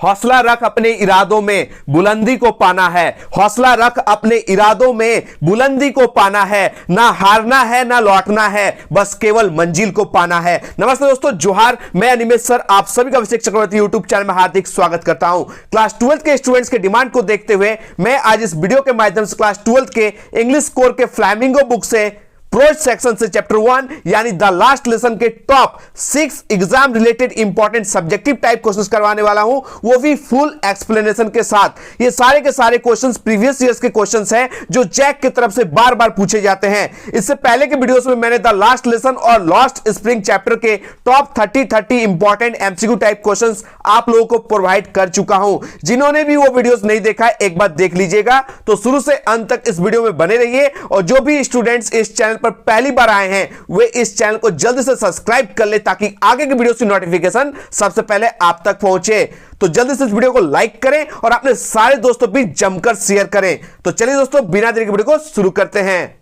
हौसला रख अपने इरादों में, बुलंदी को पाना है। हौसला रख अपने इरादों में, बुलंदी को पाना है। ना हारना है ना लौटना है, बस केवल मंजिल को पाना है। नमस्ते दोस्तों, जोहार। मैं अनिमेश सर आप सभी का अभिषेक चक्रवर्ती यूट्यूब चैनल में हार्दिक स्वागत करता हूं। क्लास 12 के स्टूडेंट्स के डिमांड को देखते हुए मैं आज इस वीडियो के माध्यम से क्लास 12 के इंग्लिश कोर के फ्लैमिंगो बुक से प्रोज सेक्शन से चैप्टर 1 यानी द लास्ट लेसन के top 6 exam related important subjective type questions करवाने वाला हूं, वो भी फुल एक्सप्लेनेशन के साथ। ये सारे के सारे क्वेश्चंस प्रीवियस ईयर्स के क्वेश्चंस हैं जो जैक की तरफ से बार बार पूछे जाते हैं। इससे पहले के वीडियोस में मैंने द लास्ट लेसन और लास्ट स्प्रिंग चैप्टर के top 30 important MCQ type questions आप लोगों को प्रोवाइड कर चुका हूं। जिन्होंने भी वो वीडियोस नहीं देखा है एक बार देख लीजिएगा। तो शुरू से अंत तक इस वीडियो में बने रहिए और जो भी स्टूडेंट्स इस चैनल पर पहली बार आए हैं वे इस चैनल को जल्दी से सब्सक्राइब कर ले ताकि आगे की वीडियो की नोटिफिकेशन सबसे पहले आप तक पहुंचे। तो जल्दी से इस वीडियो को लाइक करें और अपने सारे दोस्तों भी जमकर शेयर करें। तो चलिए दोस्तों, बिना देरी के वीडियो को शुरू करते हैं।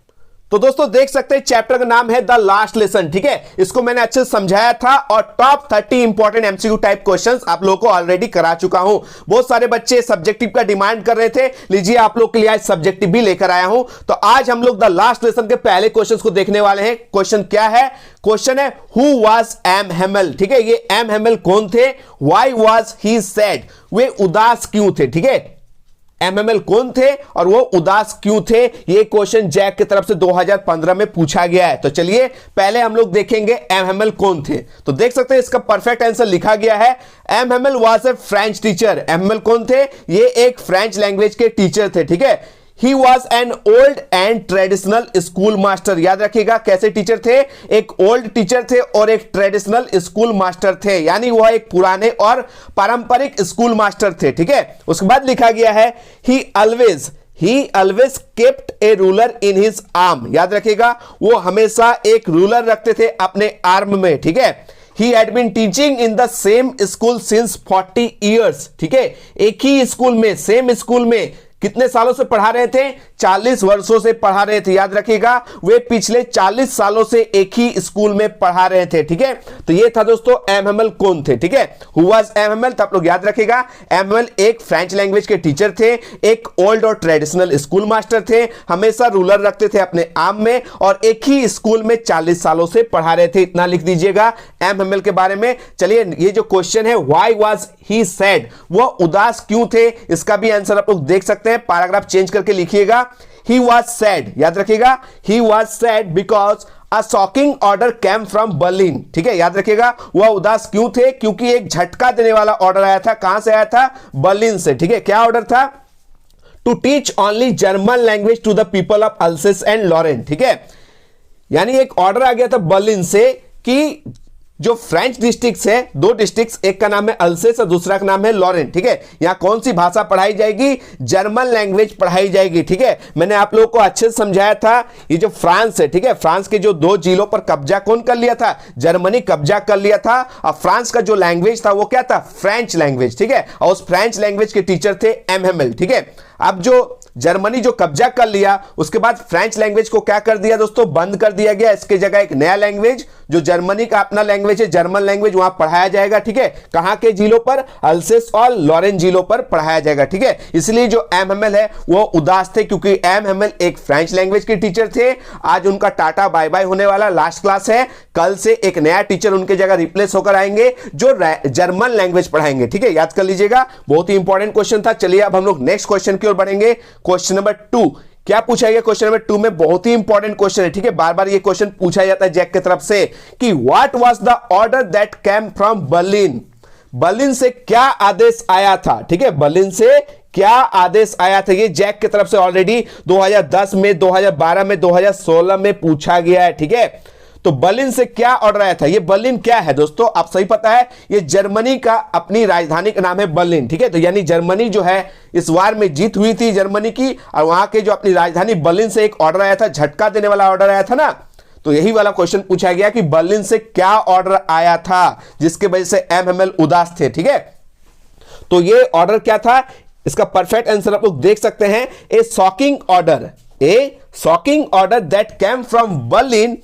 तो दोस्तों देख सकते हैं चैप्टर का नाम है द लास्ट लेसन। ठीक है, इसको मैंने अच्छे से समझाया था और top 30 important MCQ type questions आप लोगों को ऑलरेडी करा चुका हूं। बहुत सारे बच्चे सब्जेक्टिव का डिमांड कर रहे थे, लीजिए आप लोग के लिए आज सब्जेक्टिव भी लेकर आया हूं। तो आज हम लोग द लास्ट लेसन के पहले क्वेश्चन को देखने वाले हैं। क्वेश्चन क्या है? क्वेश्चन है हु वाज एम हेमल। ठीक है, ये एम हेमल कौन थे? Why was he sad? वे उदास क्यों थे? ठीक है, एमएमएल कौन थे और वो उदास क्यों थे? ये क्वेश्चन जैक की तरफ से 2015 में पूछा गया है। तो चलिए पहले हम लोग देखेंगे एमएमएल कौन थे। तो देख सकते हैं इसका परफेक्ट आंसर लिखा गया है, MML was a French teacher. MML कौन थे? ये एक फ्रेंच लैंग्वेज के टीचर थे। ठीक है, He was an old and traditional school master। याद रखिएगा कैसे टीचर थे? एक ओल्ड टीचर थे और एक ट्रेडिशनल स्कूल मास्टर थे, यानी वह एक पुराने और पारंपरिक स्कूल मास्टर थे। ठीक है, उसके बाद लिखा गया है He always kept a ruler in his arm। याद रखिएगा वो हमेशा एक रूलर रखते थे अपने आर्म में। ठीक है, He had been teaching in the same school since 40 years। ठीक है, एक ही स्कूल में, सेम स्कूल में कितने सालों से पढ़ा रहे थे? 40 वर्षों से पढ़ा रहे थे। याद रखिएगा वे पिछले 40 सालों से एक ही स्कूल में पढ़ा रहे थे। ठीक है, तो ये था दोस्तों एमएमएल कौन थे। ठीक है, हु वाज एमएमएल? तो आप लोग याद रखिएगा एमएमएल एक फ्रेंच लैंग्वेज के टीचर थे, एक ओल्ड और ट्रेडिशनल स्कूल मास्टर थे, हमेशा रूलर रखते थे अपने आर्म में और एक ही स्कूल में 40 सालों से पढ़ा रहे थे। इतना लिख दीजिएगा एमएमएल के बारे में। चलिए ये जो क्वेश्चन है व्हाई वाज ही सैड, वो उदास क्यों थे, इसका भी आंसर आप लोग देख सकते हैं। पैराग्राफ चेंज करके लिखिएगा, he was sad। याद रखिएगा he was sad because a shocking order came from Berlin। ठीक है, याद रखिएगा वह उदास क्यों थे? क्योंकि एक झटका देने वाला ऑर्डर आया था। कहां से आया था? बर्लिन से। ठीक है, क्या ऑर्डर था? To teach only German language to the people of Alsace and Lorraine. ठीक है, यानी एक ऑर्डर आ गया था बर्लिन से कि जो फ्रेंच डिस्ट्रिक्ट्स है, दो डिस्ट्रिक्ट्स, एक का नाम है अल्सेस और दूसरा का नाम है लॉरेन। ठीक है, यहां कौन सी भाषा पढ़ाई जाएगी? जर्मन लैंग्वेज पढ़ाई जाएगी। ठीक है, मैंने आप लोगों को अच्छे से समझाया था ये जो फ्रांस है, ठीक है, फ्रांस के जो 2 जिलों पर कब्जा कौन कर लिया था? जर्मनी कब्जा कर लिया था। और फ्रांस का जो लैंग्वेज था वो क्या था? French language. ठीक है, और उस फ्रेंच लैंग्वेज के टीचर थे एमएमएल। ठीक है, अब जो जर्मनी जो कब्जा कर लिया उसके बाद फ्रेंच लैंग्वेज को क्या कर दिया दोस्तों? बंद कर दिया गया। इसके जगह एक नया लैंग्वेज जो जर्मनी का अपना लैंग्वेज है, जर्मन लैंग्वेज, वहां पढ़ाया जाएगा। ठीक है, कहां के जिलों पर? अल्सेस और लॉरेन जिलों पर पढ़ाया जाएगा। ठीक है, इसलिए जो एमएमएल है वो उदास थे क्योंकि एमएमएल एक फ्रेंच लैंग्वेज के टीचर थे। आज उनका टाटा बाय बाय होने वाला, लास्ट क्लास है। कल से एक नया टीचर उनके जगह रिप्लेस होकर आएंगे जो जर्मन लैंग्वेज पढ़ाएंगे। ठीक है, याद कर लीजिएगा, बहुत ही इंपॉर्टेंट क्वेश्चन था। चलिए अब हम लोग नेक्स्ट क्वेश्चन की ओर बढ़ेंगे। क्वेश्चन नंबर 2 क्या पूछा गया? क्वेश्चन नंबर 2 में बहुत ही इंपॉर्टेंट क्वेश्चन है। ठीक है, बार बार ये क्वेश्चन पूछा जाता है जैक की तरफ से कि what was the order that came from Berlin. Berlin से क्या आदेश आया था? ठीक है, बर्लिन से क्या आदेश आया था? ये जैक की तरफ से ऑलरेडी 2010 में, 2012 में, 2016 में पूछा गया है। ठीक है, तो बर्लिन से क्या ऑर्डर आया था? ये बर्लिन क्या है दोस्तों? आप सही पता है ये जर्मनी का अपनी राजधानी का नाम है बर्लिन। ठीक है, तो यानी जर्मनी जो है इस वार में जीत हुई थी जर्मनी की और वहां के जो अपनी राजधानी बर्लिन से एक ऑर्डर आया था, झटका देने वाला ऑर्डर आया था ना। तो यही वाला क्वेश्चन पूछा गया कि बर्लिन से क्या ऑर्डर आया था जिसके वजह से एमएमएल उदास थे। ठीक है, तो ये ऑर्डर क्या था? इसका परफेक्ट आंसर आप लोग देख सकते हैं, a shocking order that came from Berlin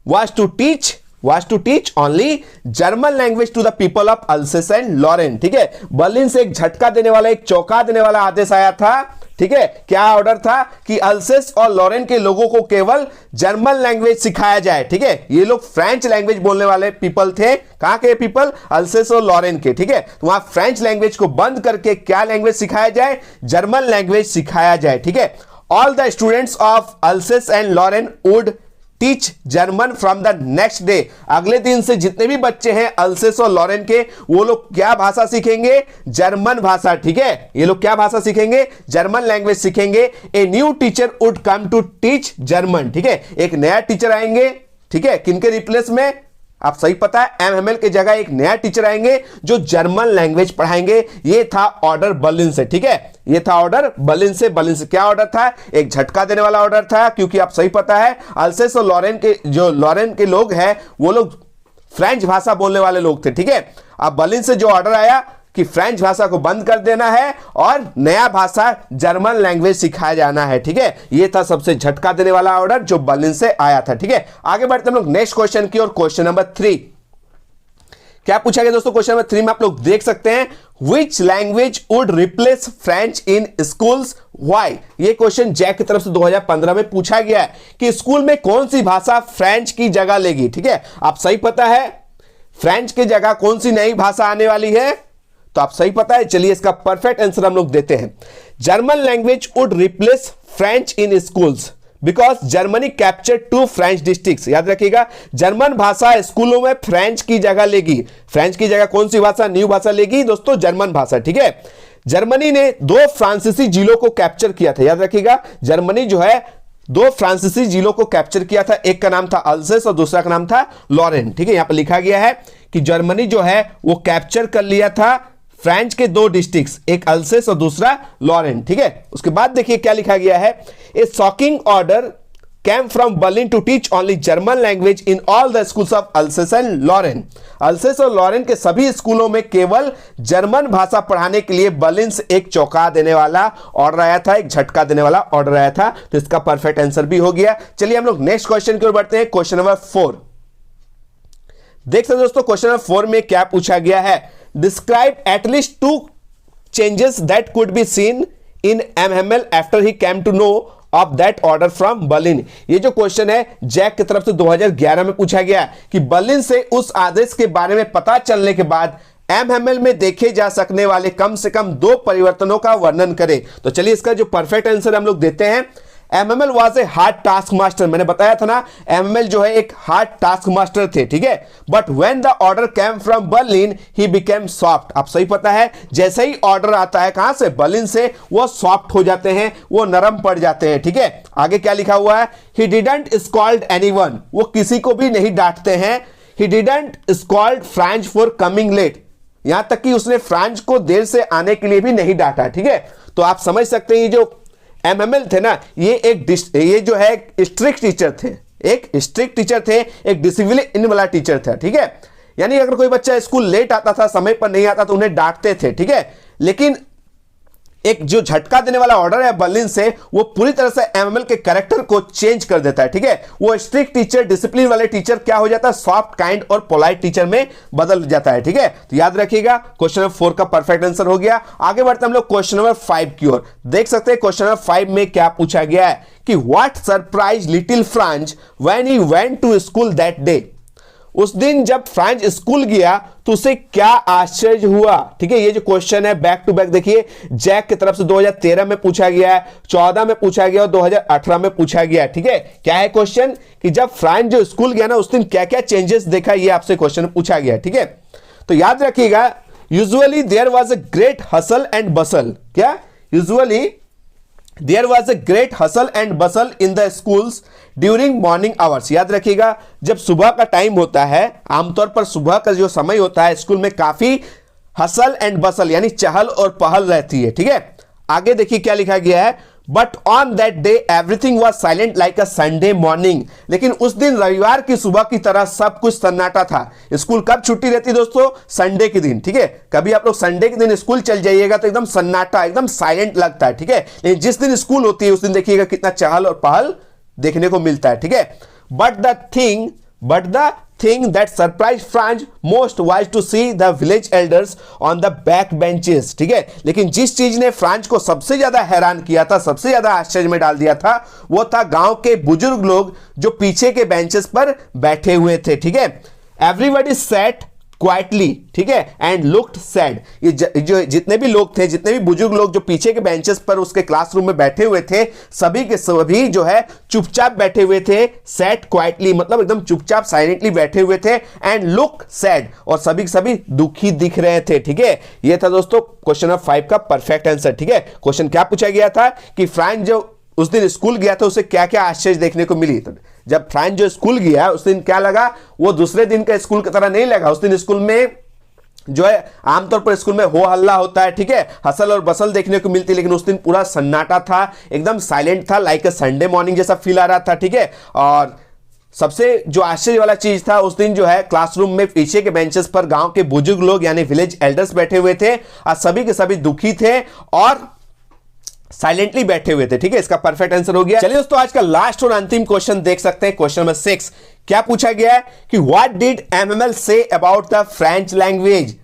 was to teach was to teach only German language to the people of Alsace and Lorraine। ठीक है, बर्लिन से एक झटका देने वाला, एक चौंका देने वाला आदेश आया था। ठीक है, क्या ऑर्डर था कि अल्सेस और लॉरेन के लोगों को केवल जर्मन लैंग्वेज सिखाया जाए। ठीक है, ये लोग फ्रेंच लैंग्वेज बोलने वाले पीपल थे। कहां के पीपल? अल्सेस और लॉरेन के। ठीक है, तो वहां फ्रेंच लैंग्वेज को बंद करके क्या लैंग्वेज सिखाया जाए? जर्मन लैंग्वेज सिखाया जाए। ठीक है, all the students of Alsace and Lorraine would teach German from the next day. अगले दिन से जितने भी बच्चे हैं अल्सेस और लॉरेन के, वो लोग क्या भाषा सीखेंगे? जर्मन भाषा। ठीक है, ये लोग क्या भाषा सीखेंगे? जर्मन लैंग्वेज सीखेंगे। A new teacher would come to teach German. ठीक है, एक नया टीचर आएंगे। ठीक है, किनके रिप्लेस में? आप सही पता है, एमएमएल के जगह एक नया टीचर आएंगे जो जर्मन लैंग्वेज पढ़ाएंगे। ये था ऑर्डर बर्लिन से। ठीक है, ये था ऑर्डर बर्लिन से। बर्लिन से क्या ऑर्डर था? एक झटका देने वाला ऑर्डर था, क्योंकि आप सही पता है अल्सेस और लॉरेन के लोग हैं, वो लोग फ्रेंच भाषा बोलने वाले लोग थे। ठीक है, अब बर्लिन से जो ऑर्डर आया कि फ्रेंच भाषा को बंद कर देना है और नया भाषा जर्मन लैंग्वेज सिखाया जाना है। ठीक है, ये था सबसे झटका देने वाला ऑर्डर जो बर्लिन से आया था। ठीक है, आगे बढ़ते हम लोग नेक्स्ट क्वेश्चन की ओर। क्वेश्चन नंबर 3 क्या पूछा गया दोस्तों? क्वेश्चन नंबर 3 में आप लोग देख सकते हैं, which language would replace French in schools why. ये क्वेश्चन जैक की तरफ से 2015 में पूछा गया है कि स्कूल में कौन सी भाषा फ्रेंच की जगह लेगी। ठीक है, आप सही पता है फ्रेंच की जगह कौन सी नई भाषा आने वाली है? तो आप सही पता है, चलिए इसका परफेक्ट आंसर हम लोग देते हैं। German language would replace French in schools because Germany capture 2 French districts. याद रखिएगा, जर्मन भाषा स्कूलों में फ्रेंच की जगह लेगी। फ्रेंच की जगह कौन सी भाषा, न्यू भाषा लेगी दोस्तों? जर्मन भाषा। ठीक है, जर्मनी ने 2 फ्रांसीसी जिलों को कैप्चर किया था। याद रखिएगा, जर्मनी जो है 2 फ्रांसीसी जिलों को कैप्चर किया था। एक का नाम था अल्सेस और दूसरा का नाम था लॉरेन। ठीक है, यहां पर लिखा गया है कि जर्मनी जो है वो कैप्चर कर लिया था फ्रेंच के 2 डिस्ट्रिक्ट्स, एक अल्सेस और दूसरा लॉरेन। ठीक है, उसके बाद देखिए क्या लिखा गया है, a shocking order came from Berlin to teach only German language in all the schools of Alsace and Lorraine। अल्सेस और लॉरेन के सभी स्कूलों में केवल जर्मन भाषा पढ़ाने के लिए बर्लिन से एक चौंका देने वाला ऑर्डर आया था, एक झटका देने वाला ऑर्डर आया था। तो इसका परफेक्ट आंसर भी हो गया। चलिए हम लोग नेक्स्ट क्वेश्चन की ओर बढ़ते हैं। क्वेश्चन नंबर 4 देख सकते दोस्तों, क्वेश्चन नंबर 4 में क्या पूछा गया है, describe at least 2 changes that could be seen in MML after he came to know of that order from Berlin. ये जो क्वेश्चन है जैक की तरफ से 2011 में पूछा गया कि बर्लिन से उस आदेश के बारे में पता चलने के बाद एमएमएल में देखे जा सकने वाले कम से कम 2 परिवर्तनों का वर्णन करें। तो चलिए इसका जो परफेक्ट आंसर हम लोग देते हैं, MML was a hard task master. मैंने बताया था ना, एमएमएल जो है एक हार्ड टास्क मास्टर थे। ठीक है, but when the order came from Berlin he became soft. आप सही पता है, जैसे ही ऑर्डर आता है कहां से? बर्लिन से, वो सॉफ्ट हो जाते हैं, वो नरम पड़ जाते हैं। ठीक है, आगे क्या लिखा हुआ है, ही डिडंट स्कॉल्ड एनीवन। वो किसी को भी नहीं डांटते हैं। He didn't scold Franz for coming late. यहां तक कि उसने फ्रेंच को देर से आने के लिए भी नहीं डांटा। ठीक है, तो आप समझ सकते हैं ये जो एमएमएल थे ना, ये जो है स्ट्रिक्ट टीचर थे, एक स्ट्रिक्ट टीचर थे, एक डिसिप्लिन वाला टीचर था। ठीक है, यानी अगर कोई बच्चा स्कूल लेट आता था, समय पर नहीं आता तो उन्हें डांटते थे। ठीक है, लेकिन एक जो झटका देने वाला ऑर्डर है बर्लिन से, वो पूरी तरह से एमएमएल के कैरेक्टर को चेंज कर देता है। ठीक है, वो स्ट्रिक्ट टीचर, डिसिप्लिन वाले टीचर क्या हो जाता है? सॉफ्ट, काइंड और पोलाइट टीचर में बदल जाता है। ठीक है, तो याद रखिएगा क्वेश्चन नंबर 4 का परफेक्ट आंसर हो गया। आगे बढ़ते हम लोग क्वेश्चन नंबर 5 की ओर। देख सकते हैं क्वेश्चन नंबर 5 में क्या पूछा गया है कि what surprise little Franz when he went to school that day. उस दिन जब फ्रांच स्कूल गया तो उसे क्या आश्चर्य हुआ। ठीक है, ये जो क्वेश्चन है बैक टू बैक देखिए, जैक की तरफ से 2013 में पूछा गया है, 14 में पूछा गया और 2018 में पूछा गया है। ठीक है, क्या है क्वेश्चन कि जब फ्रांच जो स्कूल गया ना उस दिन क्या क्या चेंजेस देखा, ये आपसे क्वेश्चन पूछा गया। ठीक है, तो याद रखिएगा, usually there was a great hustle and bustle. क्या? Usually there was a great hustle and bustle in the schools during morning hours. याद रखिएगा, जब सुबह का टाइम होता है, आमतौर पर सुबह का जो समय होता है स्कूल में काफी हसल एंड बसल यानी चहल और पहल रहती है। ठीक है, आगे देखिए क्या लिखा गया है, but on that day everything was silent like a Sunday morning. लेकिन उस दिन रविवार की सुबह की तरह सब कुछ सन्नाटा था। स्कूल कब छुट्टी रहती है दोस्तों? संडे के दिन। ठीक है, कभी आप लोग संडे के दिन स्कूल चल जाइएगा तो एकदम सन्नाटा, एकदम साइलेंट लगता है। ठीक है, लेकिन जिस दिन स्कूल होती है उस दिन देखिएगा कितना चहल और पहल देखने को मिलता है। ठीक है, but the thing that surprised Franz most was to see the village elders on the back benches. ठीक है, लेकिन जिस चीज ने फ्रांज को सबसे ज्यादा हैरान किया था, सबसे ज्यादा आश्चर्य में डाल दिया था, वो था गांव के बुजुर्ग लोग जो पीछे के बेंचेस पर बैठे हुए थे. ठीक है, एवरीबॉडी सैट क्वाइटली, ठीक है, एंड लुक्ड सैड. ये जो जितने भी लोग थे, जितने भी बुजुर्ग लोग जो पीछे के बेंचेस पर उसके क्लासरूम में बैठे हुए थे, सभी के सभी जो है चुपचाप बैठे हुए थे. सैट क्वाइटली मतलब एकदम चुपचाप साइलेंटली बैठे हुए थे. एंड लुक सैड, और सभी के सभी दुखी दिख रहे थे. ठीक है, ये था दोस्तों क्वेश्चन नंबर 5 का परफेक्ट आंसर. ठीक है, क्वेश्चन क्या पूछा गया था कि फ्रांज जो उस दिन स्कूल गया था उसे क्या क्या आश्चर्य देखने को मिली. तो जब फ्रांज जो स्कूल गया उस दिन क्या लगा, वो दूसरे दिन का स्कूल की तरह नहीं लगा. उस दिन स्कूल में जो है आमतौर पर स्कूल में हो हल्ला होता है, ठीक है, हसल और बसल देखने को मिलती है, लेकिन उस दिन पूरा सन्नाटा था, एकदम साइलेंट था, लाइक अ संडे मॉर्निंग जैसा फील आ रहा था. ठीक है, और सबसे जो आश्चर्य वाला चीज था उस दिन जो है क्लासरूम में पीछे के बेंचेस पर गांव के बुजुर्ग लोग यानी विलेज एल्डर्स बैठे हुए थे और सभी के सभी दुखी थे और साइलेंटली बैठे हुए थे. ठीक है, इसका परफेक्ट आंसर हो गया. चलिए दोस्तों आज का लास्ट और अंतिम क्वेश्चन देख सकते हैं. क्वेश्चन नंबर 6 क्या पूछा गया है कि what did MML say about the French language,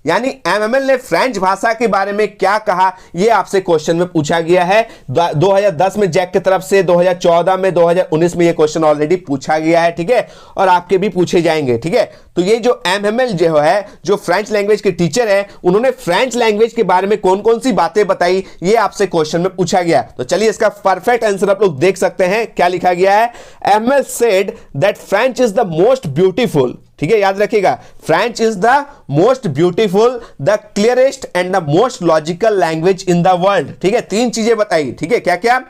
यानी एमएमएल ने फ्रेंच भाषा के बारे में क्या कहा, यह आपसे क्वेश्चन में पूछा गया है. 2010 में जैक की तरफ से, 2014 में, 2019 में यह क्वेश्चन ऑलरेडी पूछा गया है. ठीक है, और आपके भी पूछे जाएंगे. ठीक है, तो ये जो एमएमएल जो है, जो फ्रेंच लैंग्वेज के टीचर है, उन्होंने फ्रेंच लैंग्वेज के बारे में कौन कौन सी बातें बताई, ये आपसे क्वेश्चन में पूछा गया. तो चलिए इसका परफेक्ट आंसर आप लोग देख सकते हैं. क्या लिखा गया है, MML said that French is the most beautiful. ठीक है, याद रखिएगा, French is the most beautiful, the clearest and the most logical language in the world. ठीक है, 3 चीजें बताई. ठीक है, क्या क्या,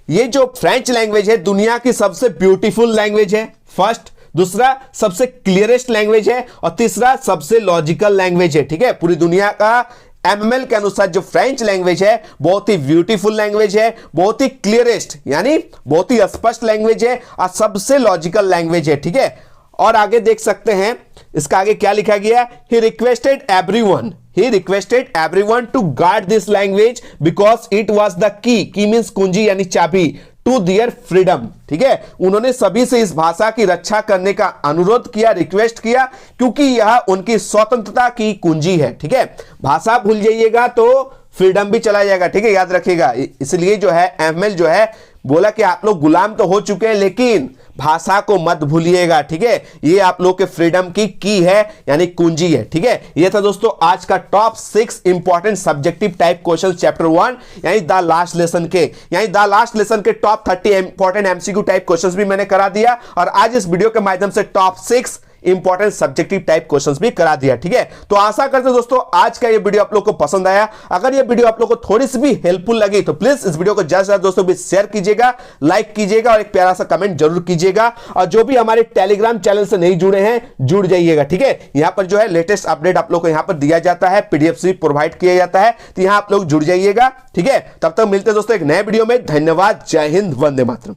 ये जो फ्रेंच लैंग्वेज है दुनिया की सबसे ब्यूटीफुल लैंग्वेज है, फर्स्ट. दूसरा सबसे क्लियरेस्ट लैंग्वेज है, और तीसरा सबसे लॉजिकल लैंग्वेज है. ठीक है, पूरी दुनिया का एमएमएल के अनुसार जो फ्रेंच लैंग्वेज है बहुत ही ब्यूटीफुल लैंग्वेज है, बहुत ही क्लियरेस्ट यानी बहुत ही स्पष्ट लैंग्वेज है, और सबसे लॉजिकल लैंग्वेज है. ठीक है, और आगे देख सकते हैं इसका आगे क्या लिखा गया, he requested everyone to guard this language because it was the key means कुंजी यानी चाबी, टू देयर फ्रीडम. ठीक है, उन्होंने सभी से इस भाषा की रक्षा करने का अनुरोध किया, रिक्वेस्ट किया, क्योंकि यह उनकी स्वतंत्रता की कुंजी है. ठीक है, भाषा भूल जाइएगा तो फ्रीडम भी चला जाएगा. ठीक है, याद रखिएगा. इसलिए जो है एमएल जो है बोला कि आप लोग गुलाम तो हो चुके हैं लेकिन भाषा को मत भूलिएगा. ठीक है, ये आप लोग के फ्रीडम की है यानी कुंजी है. ठीक है, ये था दोस्तों आज का top 6 important subjective type question chapter 1 यानी द लास्ट लेसन के top 30 important MCQ type questions भी मैंने करा दिया, और आज इस वीडियो के माध्यम से top 6 important subjective type questions भी करा दिया. ठीक है, तो आशा करते हैं दोस्तों आज का ये वीडियो आप लोग को पसंद आया. अगर ये वीडियो आप लोग को थोड़ी सी भी हेल्पफुल लगी तो प्लीज इस वीडियो को ज्यादा से ज्यादा दोस्तों भी शेयर कीजिएगा, लाइक कीजिएगा और एक प्यारा सा कमेंट जरूर कीजिएगा. और जो भी हमारे टेलीग्राम चैनल से नहीं जुड़े हैं जुड़ जाइएगा. ठीक है, यहां पर जो है लेटेस्ट अपडेट आप लोग को यहां पर दिया जाता है, पीडीएफ भी प्रोवाइड किया जाता है, तो यहां आप लोग जुड़ जाइएगा. ठीक है, तब तक मिलते हैं दोस्तों एक नए वीडियो में. धन्यवाद, जय हिंद, वंदे मातरम.